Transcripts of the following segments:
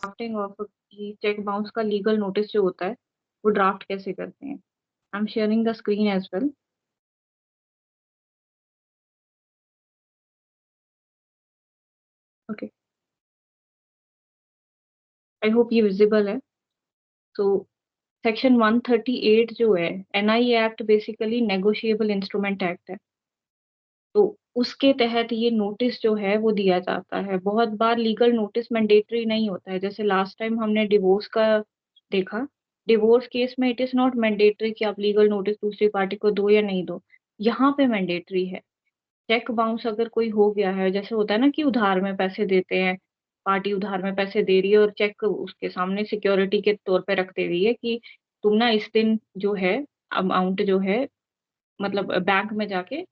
Drafting of cheque bounce का legal notice जो होता है वो ड्राफ्ट कैसे करते हैं। I am sharing the screen as well. Okay, I hope ये विजिबल है। तो सेक्शन 138 जो है, NI act basically negotiable instrument act है। तो उसके तहत ये नोटिस जो है वो दिया जाता है। बहुत बार लीगल नोटिस मैंडेटरी नहीं होता है, जैसे लास्ट टाइम हमने डिवोर्स का देखा। डिवोर्स केस में इट इज नॉट मैंडेटरी कि आप लीगल नोटिस दूसरी पार्टी को दो या नहीं दो। यहाँ पे मैंडेटरी है। चेक बाउंस अगर कोई हो गया है, जैसे होता है ना कि उधार में पैसे देते हैं, पार्टी उधार में पैसे दे रही है और चेक उसके सामने सिक्योरिटी के तौर पे रख दे रही है कि तुम ना इस दिन जो है अमाउंट जो है, मतलब बैंक में जाके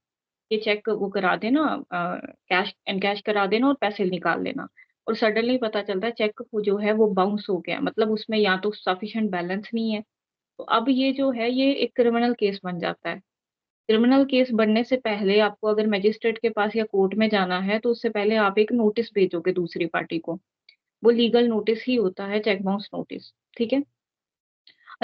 ये चेक वो करा देना, कैश एनकैश करा देना और पैसे निकाल लेना। और सडनली पता चलता है चेक जो है वो बाउंस हो गया, मतलब उसमें या तो सफिशिएंट बैलेंस नहीं है। तो अब ये जो है ये एक क्रिमिनल केस बन जाता है। क्रिमिनल केस बनने से पहले आपको अगर मजिस्ट्रेट के पास या कोर्ट में जाना है तो उससे पहले आप एक नोटिस भेजोगे दूसरी पार्टी को। वो लीगल नोटिस ही होता है, चेक बाउंस नोटिस। ठीक है।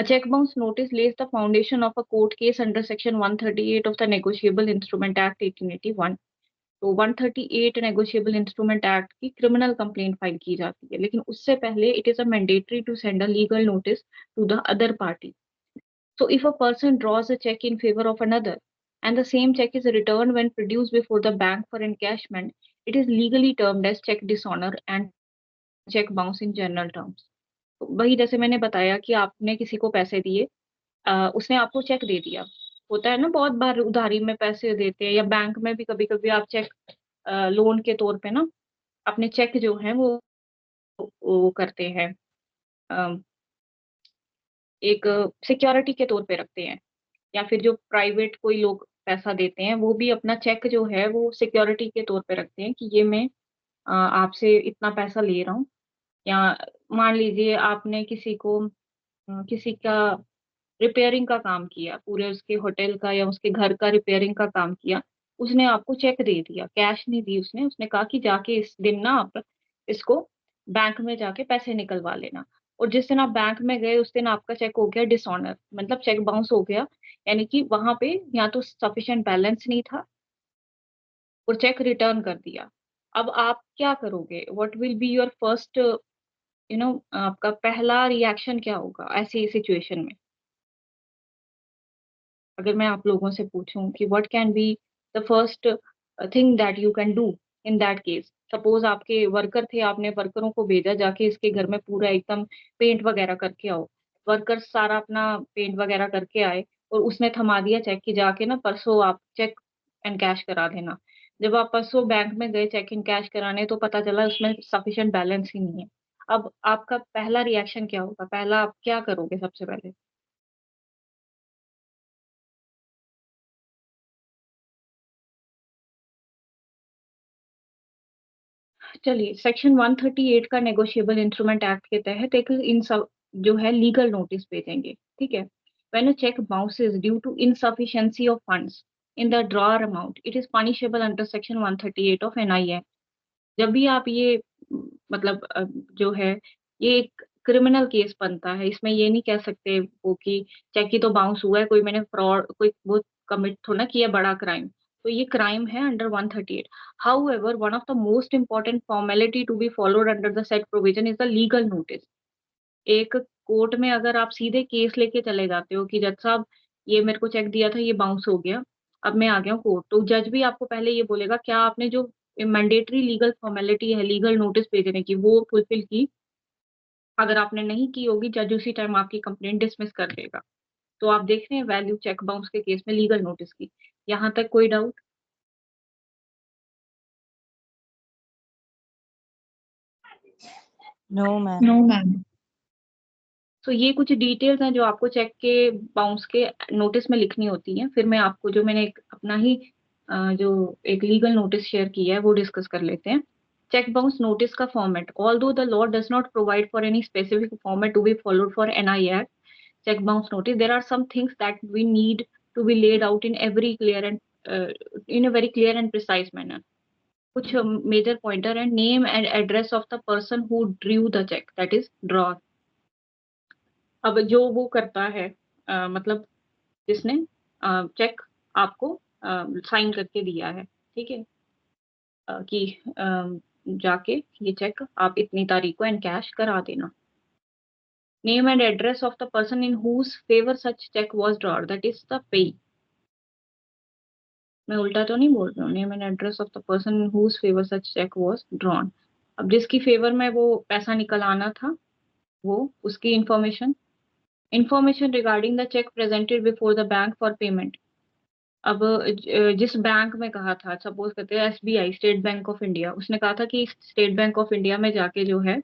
A check bounce notice lays the foundation of a court case under Section 138 of the Negotiable Instrument Act 1881। तो 138 नेगोशिएबल इंस्ट्रूमेंट एक्ट की क्रिमिनल कंप्लेंट फाइल की जाती है, लेकिन उससे पहले it is a mandatory to send a legal notice to the other party. So if a person draws a check in favor of another and the same check is returned when produced before the bank for encashment, it is legally termed as check dishonor and check bounce in general terms। तो वही जैसे मैंने बताया कि आपने किसी को पैसे दिए, उसने आपको चेक दे दिया। होता है ना, बहुत बार उधारी में पैसे देते हैं या बैंक में भी कभी कभी आप चेक लोन के तौर पे ना अपने चेक जो है वो करते हैं, अ, एक सिक्योरिटी के तौर पे रखते हैं। या फिर जो प्राइवेट कोई लोग पैसा देते हैं वो भी अपना चेक जो है वो सिक्योरिटी के तौर पे रखते हैं कि ये मैं आपसे इतना पैसा ले रहा हूँ। या मान लीजिए आपने किसी को किसी का रिपेयरिंग का काम किया, पूरे उसके होटल का या उसके घर का रिपेयरिंग का काम किया। उसने आपको चेक दे दिया, कैश नहीं दी उसने। उसने कहा कि जाके इस दिन ना आप इसको बैंक में जाके पैसे निकलवा लेना। और जिस दिन आप बैंक में गए उस दिन आपका चेक हो गया डिसऑनर, मतलब चेक बाउंस हो गया। यानी कि वहां पे या तो सफिशिएंट बैलेंस नहीं था और चेक रिटर्न कर दिया। अब आप क्या करोगे? What will be your first, आपका पहला रिएक्शन क्या होगा ऐसी सिचुएशन में? अगर मैं आप लोगों से पूछूं कि what can be the first thing that you can do in that case. Suppose आपके वर्कर थे, आपने वर्करों को भेजा जाके इसके घर में पूरा एकदम पेंट वगैरह करके आओ। वर्कर सारा अपना पेंट वगैरह करके आए और उसने थमा दिया चेक की जाके ना परसों आप चेक एंड कैश करा देना। जब आप परसों बैंक में गए चेक इन कैश कराने तो पता चला उसमें सफिशिएंट बैलेंस ही नहीं है। अब आपका पहला रिएक्शन क्या होगा? पहला आप क्या करोगे सबसे पहले? चलिए, सेक्शन 138 का नेगोशिएबल इंस्ट्रूमेंट एक्ट के तहत एक इन सब जो है लीगल नोटिस भेजेंगे। ठीक है। When a cheque bounces due to insufficiency of funds in the drawer amount, it is punishable under section 138 of NI act. जब भी आप ये मतलब जो है ये एक क्रिमिनल केस बनता है। इसमें ये नहीं कह सकते वो कि चेक ही तो बाउंस हुआ है, कोई मैंने फ्रॉड कोई वो कमिट थोड़ा ना किया बड़ा क्राइम। तो ये क्राइम है under 138। However, one of the most important formality to be followed under the said provision is the legal notice। एक कोर्ट में अगर आप सीधे केस लेके चले जाते हो कि जज साहब ये मेरे को चेक दिया था, ये बाउंस हो गया, अब मैं आ गया हूँ कोर्ट, तो जज भी आपको पहले ये बोलेगा क्या आपने जो मैंडेटरी लीगल फॉर्मेलिटी है लीगल नोटिस भेजने की वो फुलफिल की। अगर आपने नहीं की होगी जज उसी टाइम आपकी कंप्लेंट डिसमिस कर देगा। तो आप देख रहे हैं वैल्यू चेक बाउंस के केस में लीगल नोटिस की। यहाँ तक कोई doubt? No ma'am. No ma'am. तो ये कुछ डिटेल्स हैं जो आपको चेक के बाउंस के नोटिस में लिखनी होती हैं। फिर मैं आपको जो मैंने एक अपना ही जो एक लीगल नोटिस शेयर किया है वो डिस्कस कर लेते हैं। चेक बाउंस नोटिस का format, although the law does not provide for any specific format to be followed for NI act check bounce notice, there are some things that we need to be laid out in every clear and in a very clear and precise manner। कुछ major pointer है, name and address of the person who drew the cheque, that is draw. अब जो वो करता है, मतलब जिसने check आपको साइन करके दिया है, ठीक है, कि जाके ये चेक आप इतनी तारीख को एनकैश करा देना। Name and address of the person in whose favour such cheque was drawed, that is the payee. मैं उल्टा तो नहीं बोल रही हूँ, name and address of the person in whose favour such cheque was drawn. अब जिसकी फेवर में वो पैसा निकल आना था, वो उसकी information regarding the cheque presented before the bank for payment. अब जिस बैंक में कहा था, सपोज करते हैं SBI, state bank of India, उसने कहा था कि स्टेट बैंक ऑफ इंडिया में जाके जो है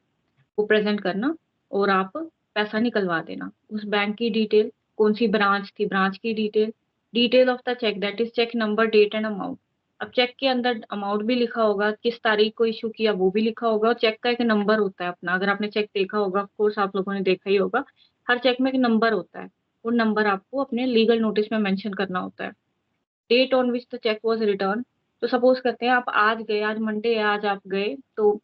वो प्रेजेंट करना और आप पैसा निकलवा देना। उस बैंक की डिटेल, कौन सी ब्रांच थी, ब्रांच की detail, detail of the cheque, that is cheque number, date and amount. अब चेक के अंदर अमाउंट भी लिखा होगा, किस तारीख को इशू किया वो भी लिखा होगा, और चेक का एक नंबर होता है अपना। अगर आपने चेक देखा होगा, ऑफ कोर्स आप लोगों ने देखा ही होगा, हर चेक में एक नंबर होता है। वो नंबर आपको अपने लीगल नोटिस में मेंशन करना होता है। Date on which the cheque was return, तो सपोज करते हैं आप आज गए, आज मंडे है, आज आप गए, तो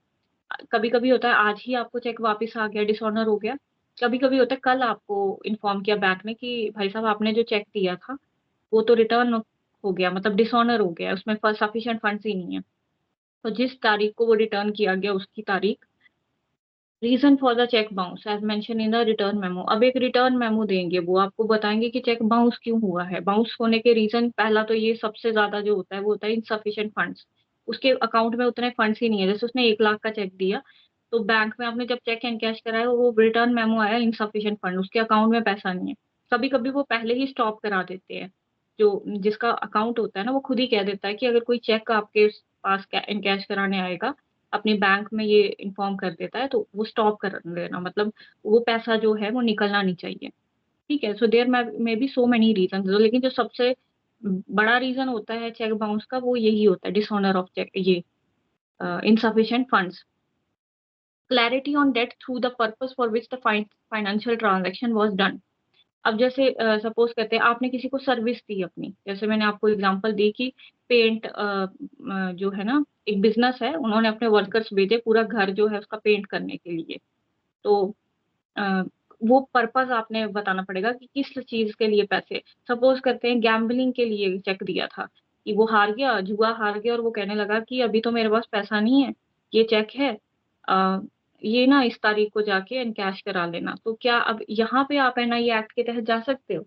कभी कभी होता है आज ही आपको चेक वापस आ गया, डिसऑनर हो गया। कभी कभी होता है कल आपको इन्फॉर्म किया बैंक ने कि भाई साहब आपने जो चेक दिया था वो तो रिटर्न हो गया, मतलब डिसऑनर हो गया, उसमें सफिशिएंट फंड्स ही नहीं है। तो जिस तारीख को वो रिटर्न किया गया उसकी तारीख, reason for the cheque bounce as mention in the return memo. अब एक रिटर्न मेमो देंगे, वो आपको बताएंगे कि चेक बाउंस क्यों हुआ है। बाउंस होने के रीजन, पहला तो ये सबसे ज्यादा जो होता है वो होता है इनसफिशिएंट फंड्स। उसके अकाउंट में उतने फंड्स ही नहीं है। जैसे उसने 1 लाख का चेक दिया, तो बैंक में आपने जब चेक एनकैश कराया, वो रिटर्न मेमो आया इनसफिशिएंट फंड, उसके अकाउंट में पैसा नहीं है। कभी कभी वो पहले ही स्टॉप करा देते हैं। जो जिसका अकाउंट होता है ना, वो खुद ही कह देता है कि अगर कोई चेक आपके पास एनकैश कराने आएगा, अपने बैंक में ये इन्फॉर्म कर देता है, तो वो स्टॉप कर देना, मतलब वो पैसा जो है वो निकलना नहीं चाहिए। ठीक है, so there may be so many reason, लेकिन जो सबसे बड़ा रीजन होता है चेक बाउंस का, वो यही होता है, डिसऑनर ऑफ चेक, ये insufficient funds. Clarity on date through the purpose for which the financial transaction was done. अब जैसे सपोज करते हैं आपने किसी को सर्विस दी अपनी, जैसे मैंने आपको एग्जांपल दी कि पेंट जो है ना, एक बिजनेस है, उन्होंने अपने वर्कर्स भेजे पूरा घर जो है उसका पेंट करने के लिए। तो अ, वो पर्पस आपने बताना पड़ेगा कि किस चीज के लिए पैसे। सपोज करते हैं गैम्बलिंग के लिए चेक दिया था, कि वो हार गया, जुआ हार गया, और वो कहने लगा कि अभी तो मेरे पास पैसा नहीं है, ये चेक है, आ, ये ना इस तारीख को जाके एनकैश करा लेना। तो क्या अब यहाँ पे आप एनआई एक्ट के तहत जा सकते हो?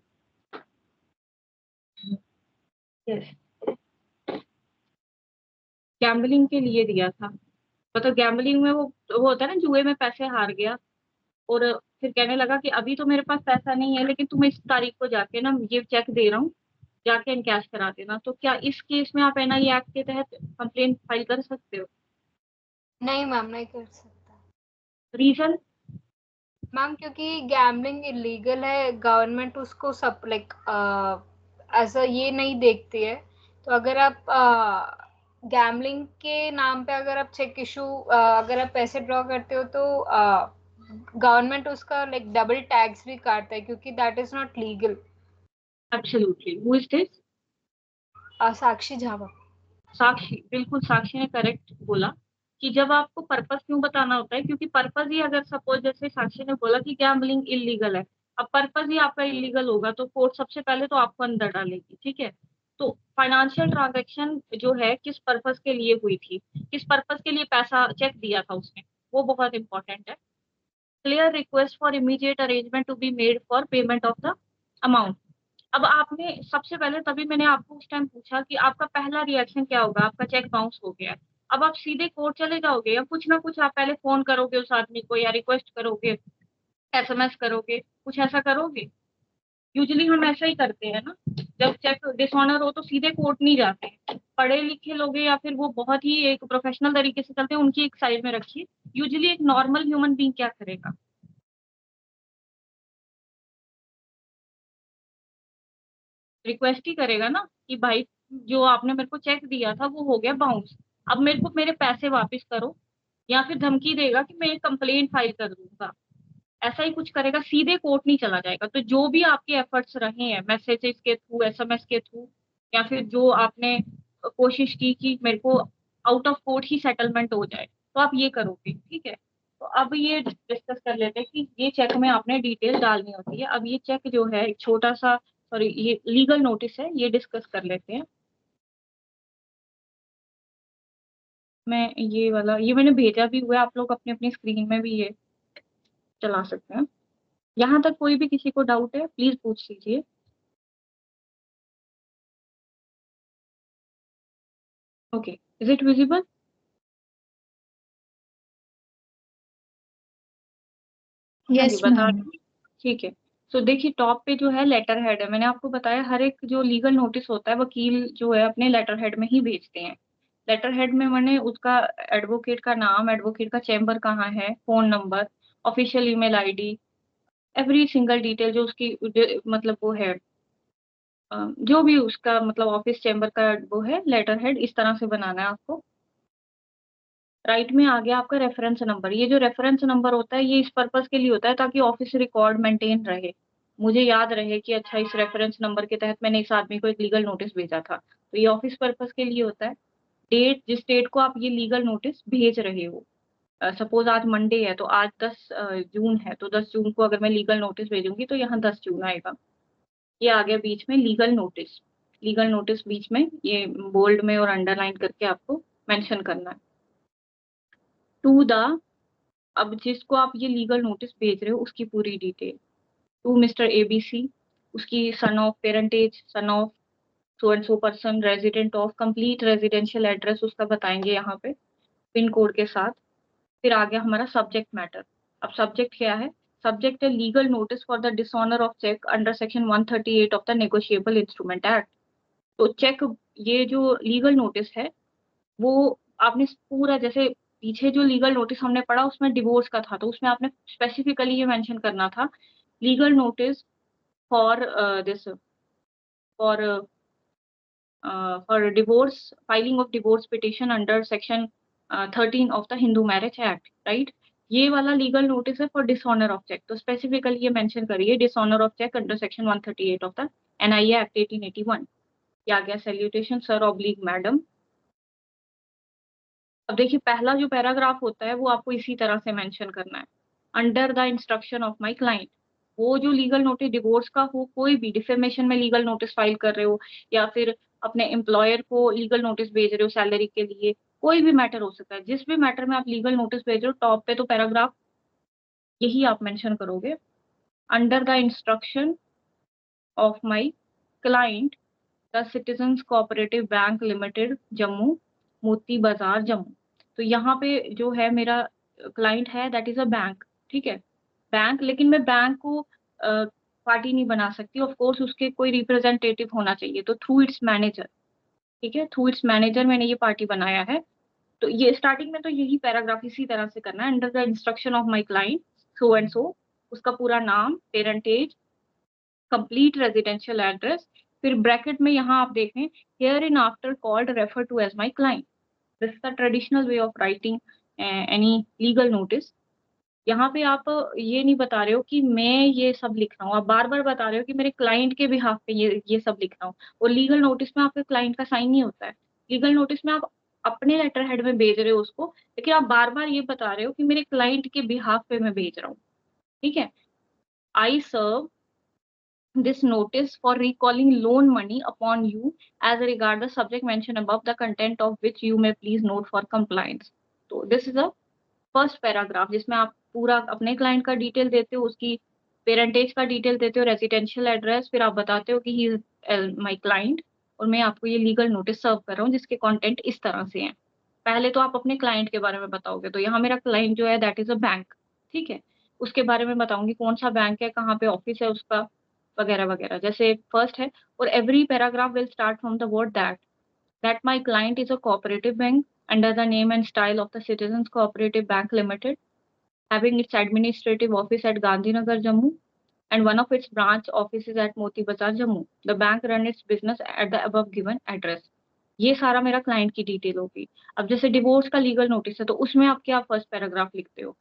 यस। गैम्बलिंग के लिए दिया था, मतलब गैम्बलिंग में वो होता है ना, जुए में पैसे हार गया, और फिर कहने लगा कि अभी तो मेरे पास पैसा नहीं है, लेकिन तुम्हें इस तारीख को जाके ना ये चेक दे रहा हूँ, जाके इनकैश करा देना। तो क्या इस केस में आप एनआई एक्ट के तहत कंप्लेन फाइल कर सकते हो? नहीं मैम, नहीं कर सकता। रीजन? मैम क्योंकि गैम्बलिंग इलीगल है, गवर्नमेंट उसको सब लाइक ऐसा ये नहीं देखती है। तो अगर आप गैम्बलिंग के नाम पे अगर आप चेक इशू, अगर आप पैसे ड्रॉ करते हो, तो गवर्नमेंट उसका लाइक डबल टैक्स भी काटता है, क्योंकि that is not legal. Absolutely, who is this? Sakshi Jhawa. Sakshi, बिल्कुल साक्षी ने करेक्ट बोला कि जब आपको पर्पस क्यों बताना होता है, क्योंकि पर्पस ही, अगर सपोज जैसे साक्षी ने बोला कि गैम्बलिंग इलीगल है, अब पर्पस ही आपका इलीगल होगा, तो कोर्ट सबसे पहले तो आपको अंदर डालेगी। ठीक है, तो फाइनेंशियल ट्रांजैक्शन जो है किस पर्पस के लिए हुई थी, किस पर्पस के लिए पैसा चेक दिया था उसने, वो बहुत इंपॉर्टेंट है। Clear request for immediate arrangement to be made for payment of the amount. अब आपने सबसे पहले, तभी मैंने आपको उस टाइम पूछा कि आपका पहला रिएक्शन क्या होगा, आपका चेक बाउंस हो गया है। अब आप सीधे कोर्ट चले जाओगे, या कुछ ना कुछ आप पहले फोन करोगे उस आदमी को, या रिक्वेस्ट करोगे, एसएमएस करोगे, कुछ ऐसा करोगे? यूजुअली हम ऐसा ही करते हैं ना, जब चेक डिसऑनर हो तो सीधे कोर्ट नहीं जाते हैं। पढ़े लिखे लोग हैं, या फिर वो बहुत ही एक प्रोफेशनल तरीके से चलते हैं, उनकी एक साइड में रखिए। यूजुअली एक नॉर्मल ह्यूमन बीइंग क्या करेगा? रिक्वेस्ट ही करेगा ना कि भाई जो आपने मेरे को चेक दिया था वो हो गया बाउंस, अब मेरे को मेरे पैसे वापस करो। या फिर धमकी देगा कि मैं कंप्लेन फाइल कर दूंगा, ऐसा ही कुछ करेगा, सीधे कोर्ट नहीं चला जाएगा। तो जो भी आपके एफर्ट्स रहे हैं, मैसेजेस के थ्रू, एसएमएस के थ्रू, या फिर जो आपने कोशिश की कि मेरे को out of court he settlement हो जाए, तो आप ये करोगे, ठीक है। तो अब ये डिस्कस कर लेते हैं कि ये चेक में आपने डिटेल डालनी होती है। अब ये चेक जो है एक छोटा सा, सॉरी ये लीगल नोटिस है, ये डिस्कस कर लेते हैं। मैं ये वाला, ये मैंने भेजा भी हुआ है, आप लोग अपनी अपनी स्क्रीन में भी ये चला सकते हैं। यहाँ तक कोई भी किसी को डाउट है प्लीज पूछ लीजिए। Okay, is it visible? हाँ जी, यस बता मैम। रही हूँ। ठीक है। सो देखिए टॉप पे जो है लेटर हेड है, मैंने आपको बताया हर एक जो लीगल नोटिस होता है वकील जो है अपने लेटर हेड में ही भेजते हैं। लेटर हेड में मैंने उसका एडवोकेट का नाम, एडवोकेट का चैम्बर कहाँ है, phone number, official email ID, every single detail जो उसकी मतलब वो है, जो भी उसका मतलब ऑफिस चैम्बर का वो है लेटर हेड, इस तरह से बनाना है आपको। राइट में आ गया आपका रेफरेंस नंबर। ये जो रेफरेंस नंबर होता है ये इस पर्पस के लिए होता है ताकि ऑफिस रिकॉर्ड मेंटेन रहे, मुझे याद रहे कि अच्छा इस रेफरेंस नंबर के तहत मैंने इस आदमी को एक लीगल नोटिस भेजा था, तो ये ऑफिस पर्पस के लिए होता है। डेट, जिस डेट को आप ये लीगल नोटिस भेज रहे हो, सपोज आज मंडे है तो आज 10 जून है, तो 10 जून को अगर मैं लीगल नोटिस भेजूंगी तो यहाँ 10 जून आएगा। ये आ गया बीच में लीगल नोटिस। लीगल नोटिस बीच में ये बोल्ड में और अंडरलाइन करके आपको मेंशन करना है। टू द, अब जिसको आप ये लीगल नोटिस भेज रहे हो उसकी पूरी डिटेल। टू मिस्टर एबीसी, उसकी son of parentage, son of so and so person, resident of, complete residential address उसका बताएंगे यहाँ पे पिन कोड के साथ। फिर आ गया हमारा सब्जेक्ट मैटर। अब सब्जेक्ट क्या है? सब्जेक्ट है legal notice for the dishonour of cheque under section 138 of the negotiable instrument act. तो चेक, ये जो लीगल नोटिस है वो आपने पूरा, जैसे पीछे जो लीगल नोटिस हमने पढ़ा उसमें डिवोर्स का था, तो उसमें आपने स्पेसिफिकली ये मेंशन करना था legal notice for this, for for divorce, filing of divorce petition under section 13 of the Hindu marriage act, right. ये वाला लीगल नोटिस है फॉर डिसऑनर ऑफ चेक, तो स्पेसिफिकली ये मेंशन करिए dishonour of cheque under section 138 of the NIA act 1881। ये आ गया salutation sir oblique madam. अब देखिए पहला जो पैराग्राफ होता है वो आपको इसी तरह से मेंशन करना है, under the instruction of my client. वो जो लीगल नोटिस डिवोर्स का हो, कोई भी डिफेमेशन में लीगल नोटिस फाइल कर रहे हो, या फिर अपने एम्प्लॉयर को लीगल नोटिस भेज रहे हो सैलरी के लिए, कोई भी मैटर हो सकता है, जिस भी मैटर में आप लीगल नोटिस भेज रहे हो टॉप पे तो पैराग्राफ यही आप मेंशन करोगे, under the instruction of my client the citizens cooperative bank limited Jammu, मोती बाजार जम्मू। तो यहाँ पे जो है मेरा क्लाइंट है दैट इज अ बैंक, ठीक है। बैंक, लेकिन मैं बैंक को पार्टी नहीं बना सकती, ऑफ कोर्स उसके कोई रिप्रेजेंटेटिव होना चाहिए, तो थ्रू इट्स मैनेजर, ठीक है, थ्रू इट्स मैनेजर मैंने ये पार्टी बनाया है। तो ये स्टार्टिंग में तो यही पैराग्राफ इसी तरह से करना है, under the instruction of my client so and so, उसका पूरा नाम, पेरेंटेज, कंप्लीट रेजिडेंशियल एड्रेस, फिर ब्रैकेट में यहाँ आप देखें hereinafter called refer to as my client. This is the traditional way of writing any legal notice. यहाँ पे आप ये नहीं बता रहे हो कि मैं ये सब लिख रहा हूँ, आप बार बार बता रहे हो कि मेरे क्लाइंट के बिहाफ पे ये सब लिख रहा हूँ। और लीगल नोटिस में आपके क्लाइंट का साइन नहीं होता है। लीगल नोटिस में आप अपने लेटर हेड में भेज रहे हो उसको, लेकिन आप बार बार ये बता रहे हो कि मेरे क्लाइंट के बिहाफ पे मैं भेज रहा हूँ, ठीक है। आई सर्व this notice for recalling loan money upon you as regard the subject mentioned above, the content of which you may please note for compliance. तो this is a first paragraph जिसमें आप पूरा अपने क्लाइंट का डिटेल देते हो, उसकी parentage का डिटेल देते हो, रेजिडेंशियल एड्रेस, फिर आप बताते हो कि ही इज माय क्लाइंट और मैं आपको ये लीगल नोटिस सर्व कर रहा हूँ जिसके कंटेंट इस तरह से हैं। पहले तो आप अपने क्लाइंट के बारे में बताओगे, तो यहाँ मेरा क्लाइंट जो है दैट इज अ बैंक, ठीक है। उसके बारे में बताऊंगी कौन सा बैंक है, कहाँ पे ऑफिस है उसका, वगैरह वगैरह। जैसे फर्स्ट है, और every paragraph will start from the word that my client is a cooperative bank under the name and style of the Citizens Cooperative Bank Limited, having its administrative office at Gandhinagar, Jammu, and one of its branch offices at Moti Bazar, Jammu. The bank runs its business at the above given address. ये सारा मेरा client की detail होगी। अब जैसे divorce का legal notice है तो उसमें आप क्या फर्स्ट पैराग्राफ लिखते हो,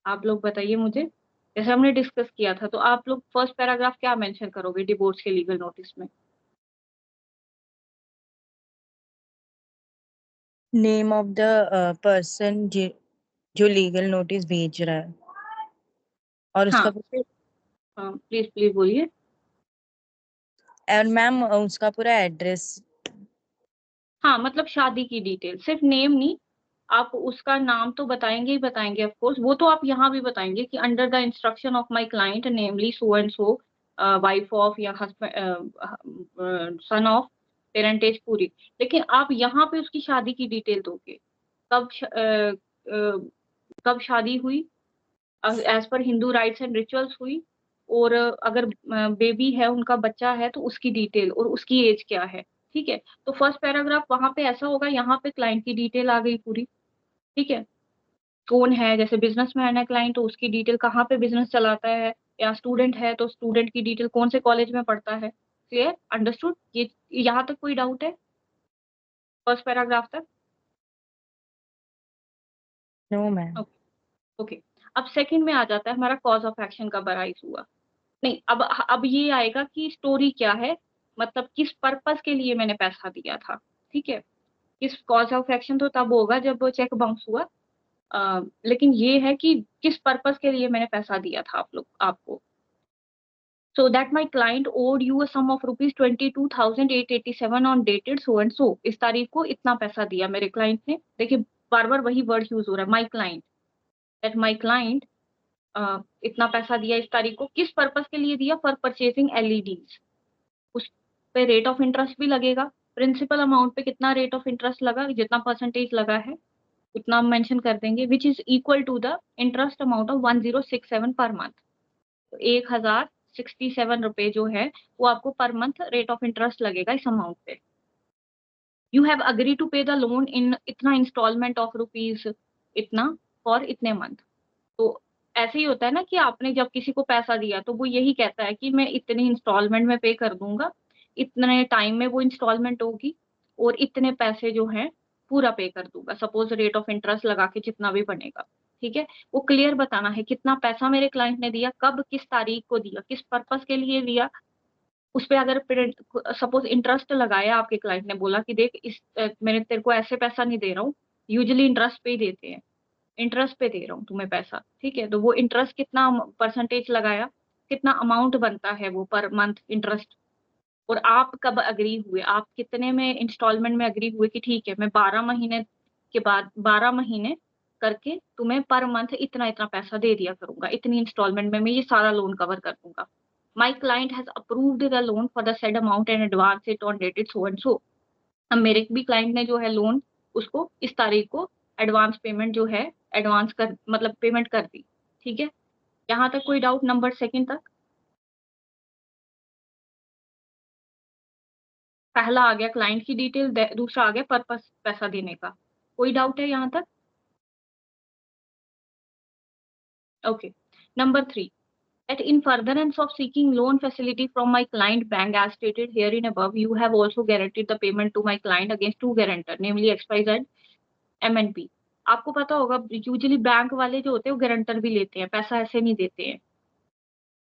आप लोग बताइए मुझे। जैसे हमने डिस्कस किया था तो आप लोग फर्स्ट पैराग्राफ क्या मेंशन करोगे डिवोर्स के लीगल नोटिस में? नेम ऑफ द पर्सन जो लीगल नोटिस भेज रहा है और हाँ उसका प्लीज प्लीज बोलिए। और मैम उसका पूरा एड्रेस। हाँ मतलब शादी की डिटेल, सिर्फ नेम नहीं, आप उसका नाम तो बताएंगे ही बताएंगे ऑफ कोर्स, वो तो आप यहाँ भी बताएंगे कि under the instruction of my client namely so and so, wife of या हस्बैंड सन ऑफ, पेरेंटेज पूरी। लेकिन आप यहाँ पे उसकी शादी की डिटेल दोगे, कब कब शादी हुई, as per Hindu rights and rituals हुई, और अगर बेबी है, उनका बच्चा है, तो उसकी डिटेल और उसकी एज क्या है। ठीक है, तो फर्स्ट पैराग्राफ वहां पे ऐसा होगा, यहाँ पे क्लाइंट की डिटेल आ गई पूरी। ठीक है, कौन है, जैसे बिजनेसमैन है क्लाइंट तो उसकी डिटेल, कहाँ पे बिजनेस चलाता है, या स्टूडेंट है तो स्टूडेंट की डिटेल, कौन से कॉलेज में पढ़ता है। क्लियर, अंडरस्टूड, ये यहाँ तक कोई डाउट है फर्स्ट पैराग्राफ तक? No ma'am. ओके, अब सेकंड में आ जाता है हमारा कॉज ऑफ एक्शन कब अराइज हुआ। नहीं, अब ये आएगा कि स्टोरी क्या है, मतलब किस पर्पस के लिए मैंने पैसा दिया था। ठीक है, किस कॉज ऑफ एक्शन तो तब होगा जब चेक बाउंस हुआ, लेकिन ये है कि किस पर्पस के लिए मैंने पैसा दिया था आप लोग आपको। So that my client owed you a sum of ₹22,887 on dated so and so, इस तारीख को इतना पैसा दिया मेरे क्लाइंट ने। देखिए बार बार वही वर्ड यूज हो रहा है, my client, that my client इतना पैसा दिया इस तारीख को, किस पर्पस के लिए दिया, फॉर परचेजिंग एलईडीज। उस पे रेट ऑफ इंटरेस्ट भी लगेगा, प्रिंसिपल अमाउंट पे कितना रेट ऑफ इंटरेस्ट लगा, जितना परसेंटेज लगा है उतना हम मेंशन कर देंगे, which is equal to the interest amount of 1067 per month. तो 1067 रुपए जो है वो आपको per month rate of interest लगेगा इस अमाउंट पे। यू हैव अग्री टू पे द लोन इन इतना इंस्टॉलमेंट ऑफ रुपीज इतना फॉर इतने मंथ। तो ऐसे ही होता है ना कि आपने जब किसी को पैसा दिया तो वो यही कहता है कि मैं इतनी इंस्टॉलमेंट में पे कर दूंगा, इतने टाइम में वो इंस्टॉलमेंट होगी, और इतने पैसे जो हैं पूरा पे कर दूंगा, सपोज रेट ऑफ इंटरेस्ट लगा के जितना भी बनेगा। ठीक है, वो क्लियर बताना है कितना पैसा मेरे क्लाइंट ने दिया, कब, किस तारीख को दिया, किस पर्पस के लिए दिया। उस पे अगर सपोज इंटरेस्ट लगाया, आपके क्लाइंट ने बोला कि देख मैंने तेरे को ऐसे पैसा नहीं दे रहा हूँ, यूजुअली इंटरेस्ट पे ही देते हैं, इंटरेस्ट पे दे रहा हूँ तुम्हें पैसा। ठीक है, तो वो इंटरेस्ट कितना परसेंटेज लगाया, कितना अमाउंट बनता है वो पर मंथ इंटरेस्ट, और आप कब अग्री हुए, आप कितने में इंस्टॉलमेंट में अग्री हुए कि ठीक है मैं 12 महीने के बाद 12 महीने करके तुम्हें पर मंथ इतना इतना पैसा दे दिया करूंगा, इतनी इंस्टॉलमेंट में मैं ये सारा लोन कवर कर दूंगा। माई client has approved the loan for the said amount and advance it on dated so and सो। अब मेरे भी क्लाइंट ने जो है लोन, उसको इस तारीख को एडवांस पेमेंट जो है, एडवांस कर मतलब पेमेंट कर दी। ठीक है, यहाँ तक कोई डाउट, नंबर सेकंड तक? पहला आ गया क्लाइंट की डिटेल, दूसरा आ गया पर्पस पैसा देने का। कोई डाउट है यहाँ तक? Okay, number three, that in furtherance of seeking loan facility from my client bank as stated herein above, you have also guaranteed the payment to my client against two guarantor, namely XYZ MNP। आपको पता होगा usually bank वाले जो होते हैं वो guarantor भी लेते हैं, पैसा ऐसे नहीं देते हैं।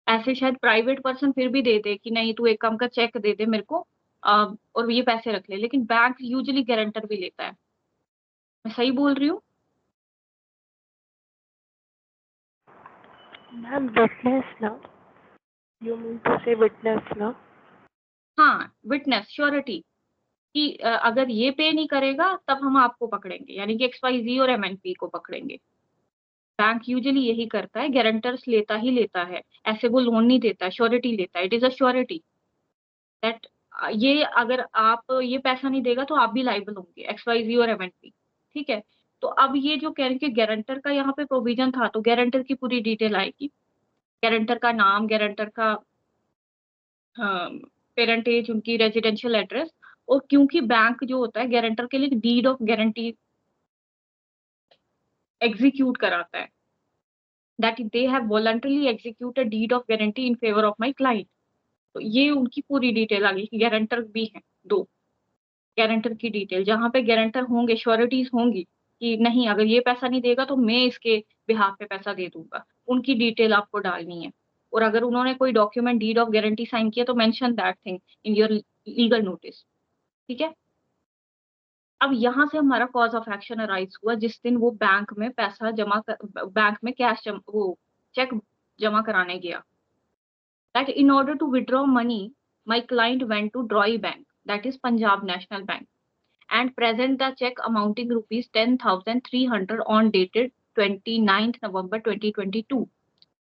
ऐसे शायद प्राइवेट पर्सन फिर भी दे दे कि नहीं तू एक काम का चेक दे दे मेरे को, और ये पैसे रख ले, लेकिन बैंक यूजुअली गारंटर भी लेता है। मैं सही बोल रही हूँ? Ma'am, witness now. You mean to say witness now? हाँ, विटनेस श्योरिटी कि अगर ये पे नहीं करेगा तब हम आपको पकड़ेंगे, यानी कि XYZ और MNP को पकड़ेंगे। बैंक यूजुअली यही करता है, गारंटर्स लेता ही लेता है, ऐसे वो लोन नहीं देता, श्योरिटी लेता है, it is a surety that ये अगर आप ये पैसा नहीं देगा तो आप भी लाइबल होंगे, XYZ और MNP। ठीक है, तो अब ये जो कह रहे हैं कि गारंटर का यहाँ पे प्रोविजन था, तो गारंटर की पूरी डिटेल आएगी, गारंटर का नाम, गारंटर का पेरेंटेज, उनकी रेजिडेंशियल एड्रेस, और क्योंकि बैंक जो होता है गारंटर के लिए डीड ऑफ गारंटी एग्जीक्यूट कराता है, that they have voluntarily execute a deed of guarantee in favour of my client. तो ये उनकी पूरी डिटेल आ गई कि गारंटर भी हैं दो, गारंटर की डिटेल जहाँ पे गारंटर होंगे, श्योरिटीज होंगी कि नहीं अगर ये पैसा नहीं देगा तो मैं इसके बिहाफ पे पैसा दे दूंगा, उनकी डिटेल आपको डालनी है। और अगर उन्होंने कोई document deed of guarantee sign किया तो mention that thing in your legal notice. ठीक है, अब यहाँ से हमारा कॉज ऑफ एक्शन अराइज हुआ जिस दिन वो बैंक में पैसा बैंक में वो चेक जमा कराने गया. That in order to withdraw money, my client went to Droi Bank, that is Punjab National Bank, and present the check amounting rupees 10,300 on dated 29th November 2022.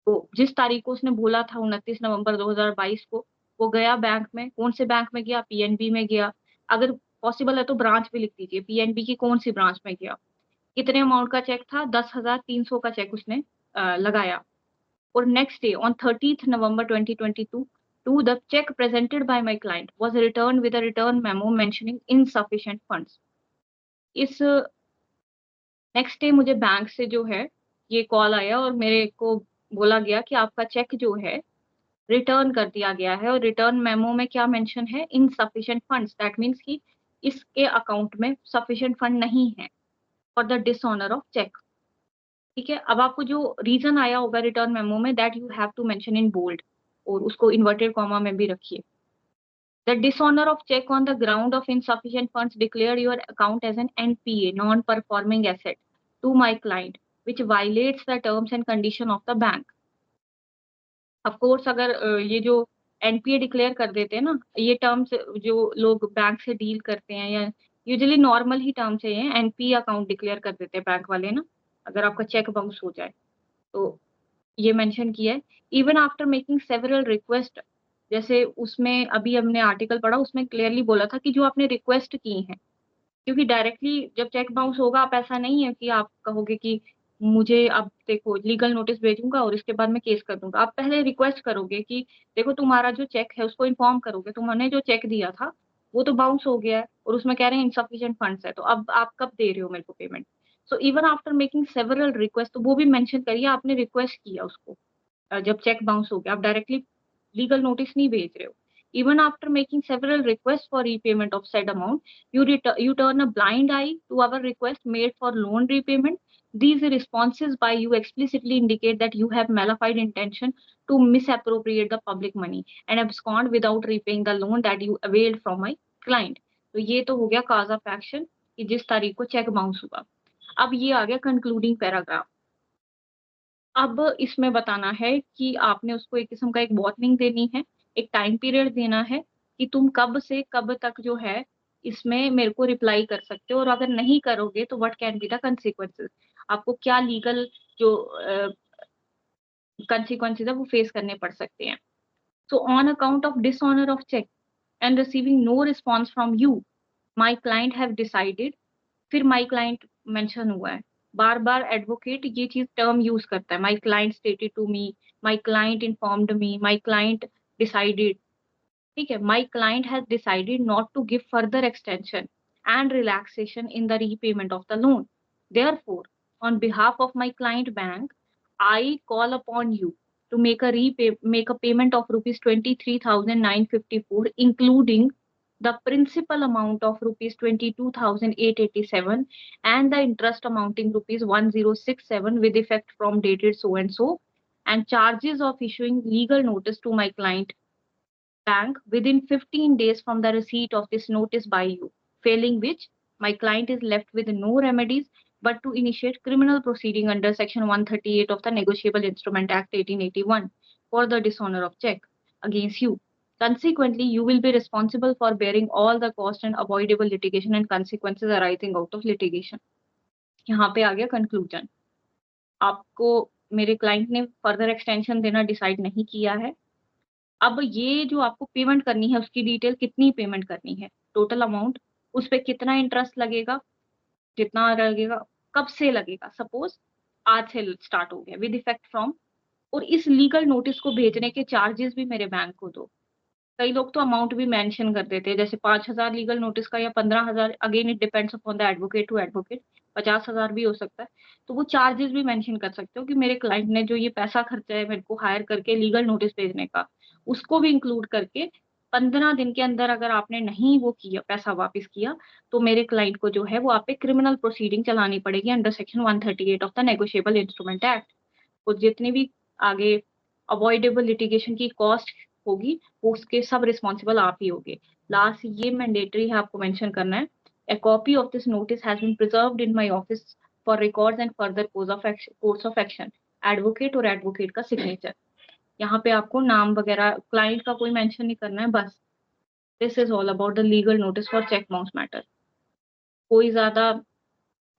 तो जिस तारीख को उसने बोला था 29 नवंबर 2022 को, वो गया बैंक में. कौन से बैंक में गया? पीएनबी में गया. अगर पॉसिबल है तो ब्रांच भी लिख दीजिए, पीएनबी की कौन सी ब्रांच में गया. कितने अमाउंट का चेक था? 10,300 का चेक उसने लगाया. Or next day, on 30th November 2022, the check presented by my client was returned with a return memo mentioning insufficient funds. इस नेक्स्ट डे मुझे बैंक से जो है ये कॉल आया और मेरे को बोला गया कि आपका चेक जो है रिटर्न कर दिया गया है, और रिटर्न मेमो में क्या मेंशन है? Insufficient funds. दैट मीन्स कि इसके अकाउंट में सफिशिएंट फंड नहीं है for the dishonour of cheque. ठीक है. अब आपको जो रीजन आया होगा रिटर्न मेमो में, that you have to mention in bold, और उसको इन्वर्टेड कॉमा में भी रखिए. The dishonour of cheque on the ground of insufficient funds declare your account as an NPA, non performing asset, to my client, which violates the terms and condition of the bank. Of course अगर ये जो NPA declare कर देते हैं ना, ये terms जो लोग बैंक से डील करते हैं या यूजुअली नॉर्मल ही टर्म्स है, ये एनपीए अकाउंट डिक्लेयर कर देते हैं बैंक वाले ना, अगर आपका चेक बाउंस हो जाए तो ये मेंशन किया है. Even after making several request, जैसे उसमें अभी हमने आर्टिकल पढ़ा, उसमें क्लियरली बोला था कि जो आपने रिक्वेस्ट की है, क्योंकि डायरेक्टली जब चेक बाउंस होगा आप ऐसा नहीं है कि आप कहोगे कि मुझे अब देखो लीगल नोटिस भेजूंगा और इसके बाद मैं केस कर दूंगा. आप पहले रिक्वेस्ट करोगे कि देखो तुम्हारा जो चेक है उसको इन्फॉर्म करोगे, तुमने जो चेक दिया था वो तो बाउंस हो गया है और उसमें कह रहे हैं इनसफिशिएंट फंड्स है, तो अब आप कब दे रहे हो मेरे को payment. So even after making several request, तो वो भी मेंशन करिए आपने रिक्वेस्ट किया उसको. जब चेक बाउंस हो गया, आप डायरेक्टली लीगल नोटिस नहीं भेज रहे हो. Even after making several request for repayment of said amount, you turn a blind eye to our request made for loan repayment. These responses by you explicitly indicate that you have malified intention to misappropriate the public money and abscond without repaying the loan that you availed from my client. तो ये तो हो गया cause of action कि जिस तारीख को cheque bounce हुआ. अब ये आ गया कंक्लूडिंग पैराग्राफ. अब इसमें बताना है कि आपने उसको एक किस्म का एक वार्निंग देनी है, एक टाइम पीरियड देना है कि तुम कब से कब तक जो है इसमें मेरे को रिप्लाई कर सकते हो, और अगर नहीं करोगे तो what can be the consequences. आपको क्या लीगल जो कंसिक्वेंसेस है वो फेस करने पड़ सकते हैं. So on account of dishonour of cheque and receiving no response from you, my client have decided. फिर माई क्लाइंट मेंशन हुआ है, बार बार एडवोकेट ये चीज टर्म यूज करता है. My client stated to me, my client informed me, my client decided. ठीक है. My client has decided not to give further extension and relaxation in the repayment of the loan. Therefore, on behalf of my client bank, I call upon you to make a payment of rupees 23,954, including the principal amount of rupees 22,887 and the interest amounting rupees 1067 with effect from dated so and so, and charges of issuing legal notice to my client bank within 15 days from the receipt of this notice by you, failing which my client is left with no remedies but to initiate criminal proceeding under section 138 of the Negotiable Instrument Act 1881 for the dishonor of check against you. Consequently, you will be responsible for bearing all the cost and avoidable litigation and consequences arising out of litigation. यहाँ पे आ गया conclusion. आपको मेरे client ने further extension देना decide नहीं किया है. अब ये जो आपको पेमेंट करनी है उसकी डिटेल, कितनी पेमेंट करनी है, टोटल अमाउंट, उस पे कितना इंटरेस्ट लगेगा, जितना लगेगा, कब से लगेगा. सपोज आज से स्टार्ट हो गया विद इफेक्ट फ्रॉम, और इस लीगल नोटिस को भेजने के चार्जेस भी मेरे बैंक को दो. कई लोग तो अमाउंट भी मेंशन कर देते हैं, जैसे 5,000 लीगल नोटिस का या 15,000. Again it depends upon the advocate to advocate. 50,000 भी हो सकता है. तो वो चार्जेस भी मेंशन कर सकते हो कि मेरे क्लाइंट ने जो ये पैसा खर्चा है मेरे को हायर करके लीगल नोटिस भेजने का, उसको भी इंक्लूड करके 15 दिन के अंदर अगर आपने नहीं वो किया, पैसा वापस किया, तो मेरे क्लाइंट को जो है वो आप पे क्रिमिनल प्रोसीडिंग चलानी पड़ेगी under section 138 of the negotiable instrument act. तो जितनी भी आगे अवॉइडेबल लिटिगेशन की कॉस्ट होगी वो उसके सब रिस्पॉन्सिबल आप ही होगे. लास्ट ये मैंडेटरी है आपको मेंशन करना है A copy of this notice has been preserved in my office for records and further course of action. Advocate और advocate का signature. यहाँ पे आपको नाम वगैरह क्लाइंट का कोई मेंशन नहीं करना है, बस this is all about the legal notice for cheque bounce matter. कोई ज्यादा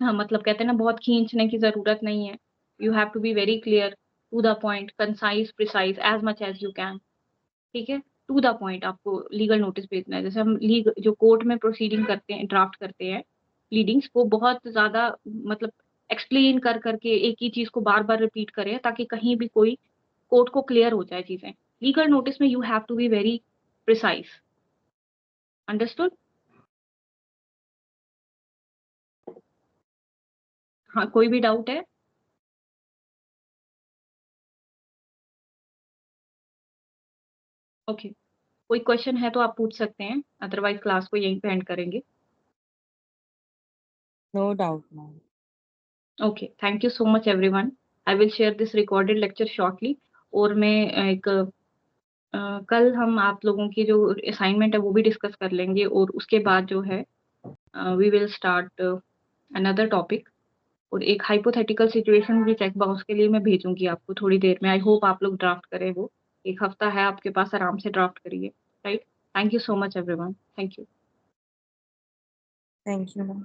मतलब कहते हैं ना बहुत खींचने की जरूरत नहीं है. You have to be very clear, to the point, concise, precise, as much as you can. ठीक है, टू द पॉइंट आपको लीगल नोटिस भेजना है. जैसे हम जो कोर्ट में प्रोसीडिंग करते हैं, ड्राफ्ट करते हैं प्लीडिंग्स, वो बहुत ज्यादा मतलब एक्सप्लेन कर करके एक ही चीज को बार बार रिपीट करें ताकि कहीं भी कोई कोर्ट को क्लियर हो जाए चीजें. लीगल नोटिस में you have to be very precise. Understood? हाँ, कोई भी डाउट है? ओके, कोई क्वेश्चन है तो आप पूछ सकते हैं, अदरवाइज क्लास को यहीं पे एंड करेंगे. No doubt, ma'am. Okay, thank you so much everyone. I will share this recorded lecture shortly. और मैं एक कल हम आप लोगों की जो असाइनमेंट है वो भी डिस्कस कर लेंगे, और उसके बाद जो है we will start another topic. और एक हाइपोथेटिकल सिचुएशन भी चेक बाउंस के लिए मैं भेजूंगी आपको थोड़ी देर में. आई होप आप लोग ड्राफ्ट करें. वो एक हफ्ता है आपके पास, आराम से ड्राफ्ट करिए. Right? Thank you so much everyone. Thank you. Thank you, ma'am.